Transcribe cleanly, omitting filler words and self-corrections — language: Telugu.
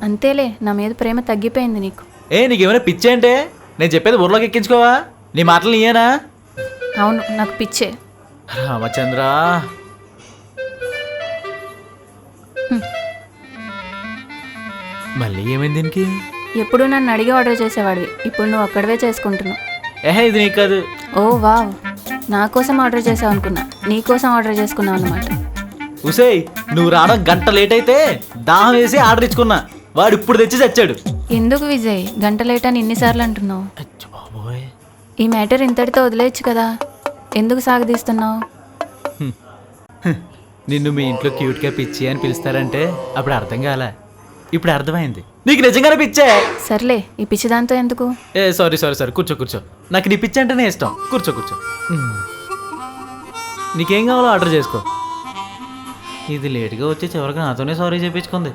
అంతేలే, నా మీద ప్రేమ తగ్గిపోయింది నీకు. నీకేమైనా పిచ్చే అంటే నేను చెప్పేది ఊర్లోకి ఎక్కించుకోవా? నీ మాటలు నీయేనా? అవును, నాకు పిచ్చే. రామచంద్ర, మళ్ళీ ఏమైంది దీనికి? ఎప్పుడు నన్ను అడిగి ఆర్డర్ చేసేవాడివి, ఇప్పుడు నువ్వు ఒక్కడవే చేసుకుంటున్నావు. ఇది నీకు కాదు. ఓ వావ్, నా కోసం ఆర్డర్ చేసావు అనుకున్నా, నీ కోసం ఆర్డర్ చేసుకున్నావు అన్నమాట. ఉసేయ్, నువ్వు రావడం గంట లేట్ అయితే దాహం వేసి ఆర్డర్ ఇచ్చుకున్నా. వాడు ఇప్పుడు తెచ్చి చచ్చాడు. ఎందుకు విజయ్ గంట లేట్ అని ఇన్నిసార్లు అంటున్నావు? బాబోయ్, ఈ మ్యాటర్ ఇంతటితో వదిలేయచ్చు కదా, ఎందుకు సాగదీస్తున్నావు? నిన్ను మీ ఇంట్లో క్యూట్గా పిచ్చి అని పిలుస్తారంటే అప్పుడు అర్థం కాలే, ఇప్పుడు అర్థమైంది. నీకు నిజంగానే పిచ్చే. సర్లే, ఈ పిచ్చిదాంతో ఎందుకు? సారీ కూర్చో. నాకు నీ పిచ్చి అంటేనే ఇష్టం. కూర్చో. నీకేం కావాలో ఆర్డర్ చేసుకో. ఇది లేట్గా వచ్చి చివరికి నాతోనే సారీ చెప్పించుకుంది.